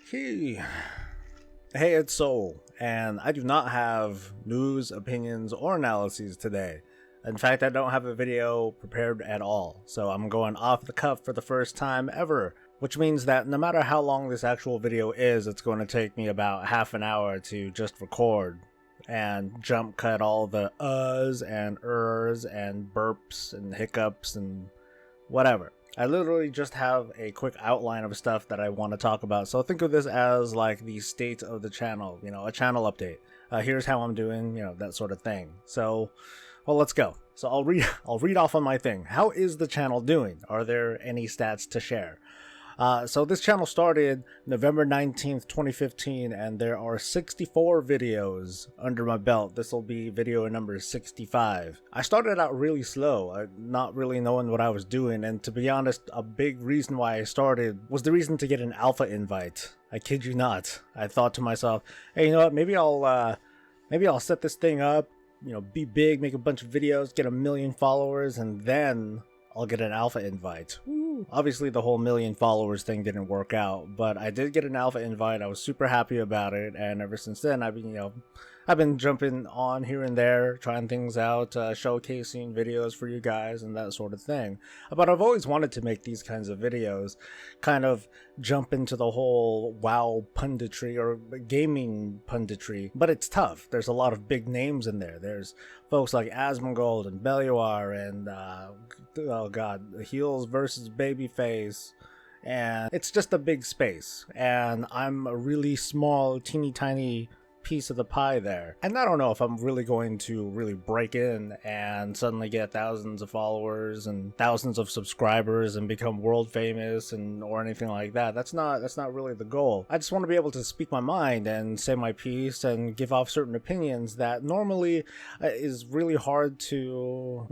Okay. Hey, it's Soul, and I do not have news, opinions, or analyses today. In fact, I don't have a video prepared at all, so I'm going off the cuff for the first time ever, which means that no matter how long this actual video is, it's going to take me about half an hour to just record and jump cut all the uhs and ers and burps and hiccups and whatever. I literally just have a quick outline of stuff that I want to talk about. So think of this as like the state of the channel, a channel update. Here's how I'm doing, that sort of thing. So, well, let's go. So I'll read off on my thing. How is the channel doing? Are there any stats to share? So this channel started November 19th, 2015, and there are 64 videos under my belt. This will be video number 65. I started out really slow, not really knowing what I was doing, and to be honest, a big reason why I started was the reason to get an alpha invite. I kid you not. I thought to myself, hey, you know what, maybe I'll set this thing up, be big, make a bunch of videos, get 1 million followers, and then I'll get an alpha invite. Woo. Obviously the whole 1 million followers thing didn't work out, but I did get an alpha invite. I was super happy about it, and ever since then I've been jumping on here and there, trying things out, showcasing videos for you guys and that sort of thing. But I've always wanted to make these kinds of videos, kind of jump into the whole WoW punditry or gaming punditry, but it's tough. There's a lot of big names in there. There's folks like Asmongold and Beliar and oh god, Heels versus Babyface, and it's just a big space, and I'm a really small, teeny tiny piece of the pie there, and I don't know if I'm really going to really break in and suddenly get thousands of followers and thousands of subscribers and become world famous or anything like that. That's not really the goal. I just want to be able to speak my mind and say my piece and give off certain opinions that normally it's really hard to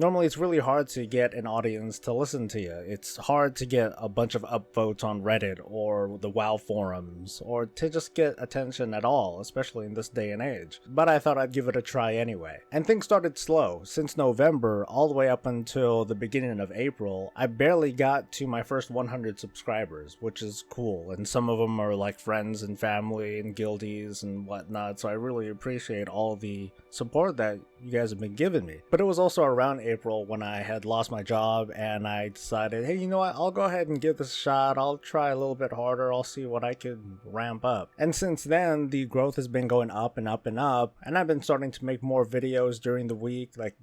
get an audience to listen to you. It's hard to get a bunch of upvotes on Reddit or the WoW forums, or to just get attention at all, especially in this day and age. But I thought I'd give it a try anyway. And things started slow. Since November all the way up until the beginning of April, I barely got to my first 100 subscribers, which is cool. And some of them are like friends and family and guildies and whatnot, so I really appreciate all the support that you guys have been giving me. But it was also around April when I had lost my job, and I decided, hey, you know what, I'll go ahead and give this a shot. I'll try a little bit harder. I'll see what I could ramp up. And since then, the growth has been going up and up and up, and I've been starting to make more videos during the week. Like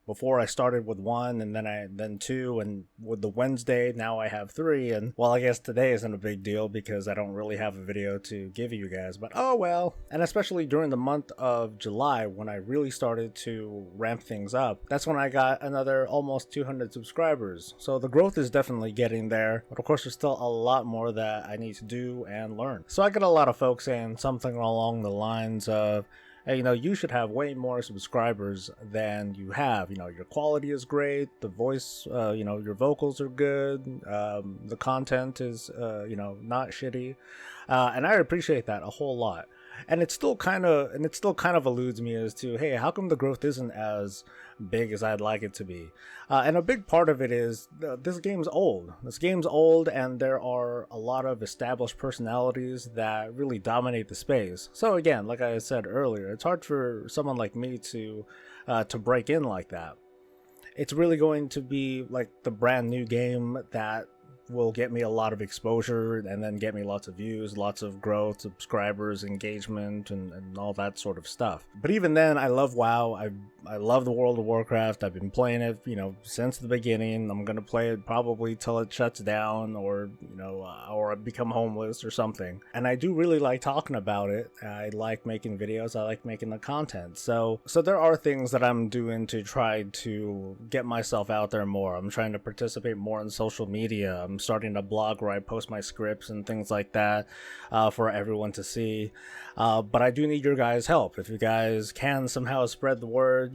before, I started with 1, and then 2, and with the Wednesday now I have 3. And well, I guess today isn't a big deal because I don't really have a video to give you guys, but oh well. And especially during the month of July, when I really started to ramp things up, that's when I got another almost 200 subscribers. So the growth is definitely getting there, but of course there's still a lot more that I need to do and learn. So I get a lot of folks saying something along the lines of, hey, you should have way more subscribers than you have. Your quality is great, the voice, your vocals are good, the content is, not shitty, and I appreciate that a whole lot. And it still kind of eludes me as to, hey, how come the growth isn't as big as I'd like it to be? And a big part of it is this game's old. And there are a lot of established personalities that really dominate the space. So again, like I said earlier, it's hard for someone like me to break in like that. It's really going to be like the brand new game that will get me a lot of exposure and then get me lots of views, lots of growth, subscribers, engagement, and all that sort of stuff. But even then, I love WoW. I love the World of Warcraft. I've been playing it, since the beginning. I'm gonna play it probably till it shuts down, or I become homeless or something. And I do really like talking about it. I like making videos. I like making the content. So there are things that I'm doing to try to get myself out there more. I'm trying to participate more in social media. I'm starting a blog where I post my scripts and things like that for everyone to see. But I do need your guys' help. If you guys can somehow spread the word,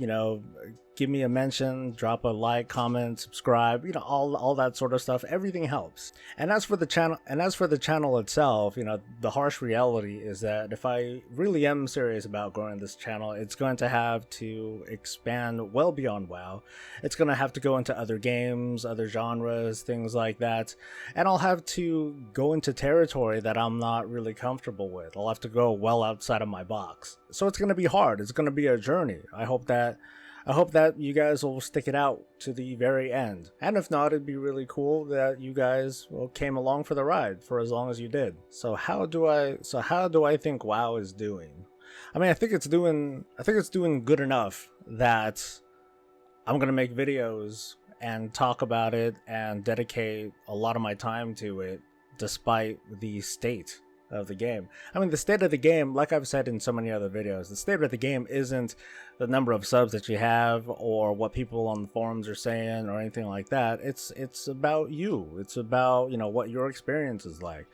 give me a mention, drop a like, comment, subscribe, all that sort of stuff. Everything helps. And as for the channel itself, the harsh reality is that if I really am serious about growing this channel, it's going to have to expand well beyond WoW. It's going to have to go into other games, other genres, things like that. And I'll have to go into territory that I'm not really comfortable with. I'll have to go well outside of my box. So it's going to be hard. It's going to be a journey. I hope that you guys will stick it out to the very end. And if not, it'd be really cool that you guys came along for the ride for as long as you did. So how do I think WoW is doing? I mean, I think it's doing good enough that I'm going to make videos and talk about it and dedicate a lot of my time to it despite the state of the game. I mean, the state of the game, like I've said in so many other videos, the state of the game isn't the number of subs that you have or what people on the forums are saying or anything like that. It's about you. It's about, what your experience is like.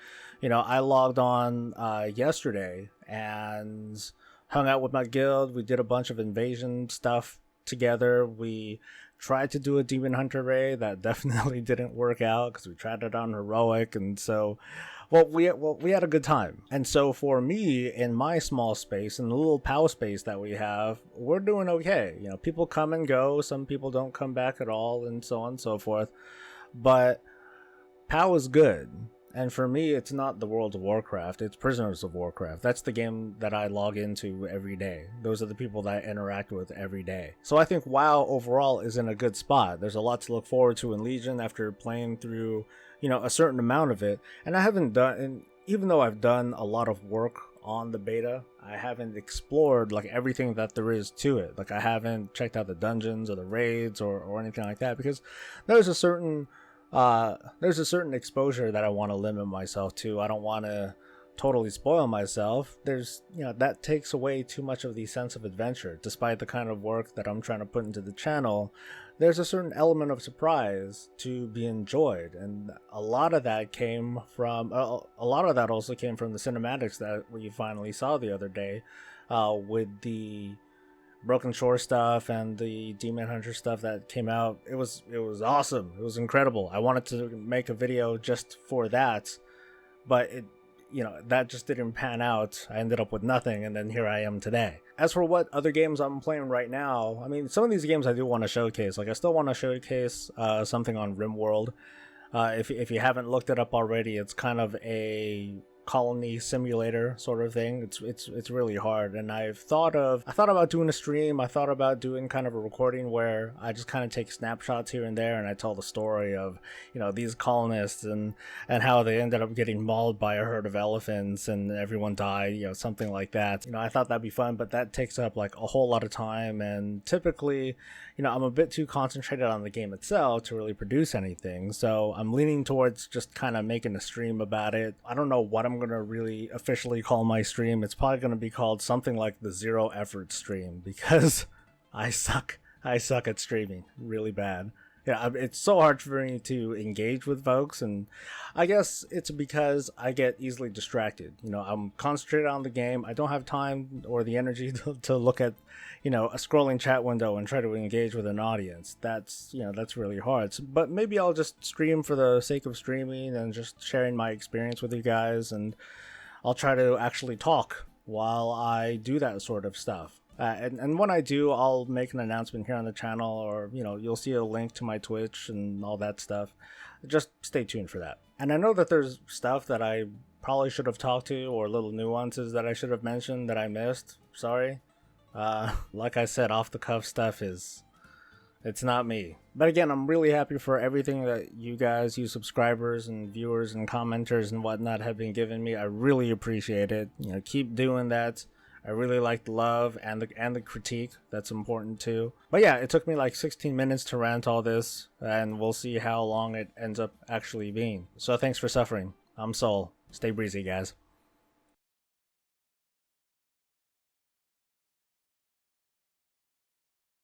I logged on yesterday and hung out with my guild. We did a bunch of invasion stuff together. We tried to do a demon hunter raid that definitely didn't work out because we tried it on heroic, and so we had a good time. And so for me, in my small space, in the little POW space that we have, we're doing okay. People come and go, some people don't come back at all, and so on and so forth, but POW is good. And for me, it's not the World of Warcraft, it's Prisoners of Warcraft. That's the game that I log into every day. Those are the people that I interact with every day. So I think WoW overall is in a good spot. There's a lot to look forward to in Legion after playing through, a certain amount of it. And even though I've done a lot of work on the beta, I haven't explored everything that there is to it. I haven't checked out the dungeons or the raids or anything like that, because there's a certain exposure that I want to limit myself to. I don't want to totally spoil myself. That takes away too much of the sense of adventure. Despite the kind of work that I'm trying to put into the channel, there's a certain element of surprise to be enjoyed, and a lot of that also came from the cinematics that we finally saw the other day, with the Broken Shore stuff and the Demon Hunter stuff that came out. It was awesome. It was incredible. I wanted to make a video just for that, but that just didn't pan out. I ended up with nothing, and then here I am today. As for what other games I'm playing right now, I mean, some of these games I do want to showcase. I still want to showcase something on RimWorld. If you haven't looked it up already, it's kind of a colony simulator sort of thing. It's really hard, and I thought about doing a stream. I thought about doing kind of a recording where I just kind of take snapshots here and there, and I tell the story of these colonists and how they ended up getting mauled by a herd of elephants and everyone died, something like that. I thought that'd be fun, but that takes up a whole lot of time, and typically I'm a bit too concentrated on the game itself to really produce anything. So I'm leaning towards just kind of making a stream about it. I don't know what I'm going to really officially call my stream. It's probably going to be called something like the Zero Effort Stream, because I suck at streaming really bad. It's so hard for me to engage with folks, and I guess it's because I get easily distracted. I'm concentrated on the game. I don't have time or the energy to look at a scrolling chat window and try to engage with an audience. That's really hard. But maybe I'll just stream for the sake of streaming and just sharing my experience with you guys, and I'll try to actually talk while I do that sort of stuff. And when I do, I'll make an announcement here on the channel, or you'll see a link to my Twitch and all that stuff. Just stay tuned for that. And I know that there's stuff that I probably should have talked to, or little nuances that I should have mentioned that I missed. Sorry. Like I said, off the cuff stuff it's not me. But again, I'm really happy for everything that you guys, you subscribers and viewers and commenters and whatnot, have been giving me. I really appreciate it. Keep doing that. I really like the love and the critique. That's important too. But yeah, it took me 16 minutes to rant all this, and we'll see how long it ends up actually being. So thanks for suffering. I'm Soul. Stay breezy, guys.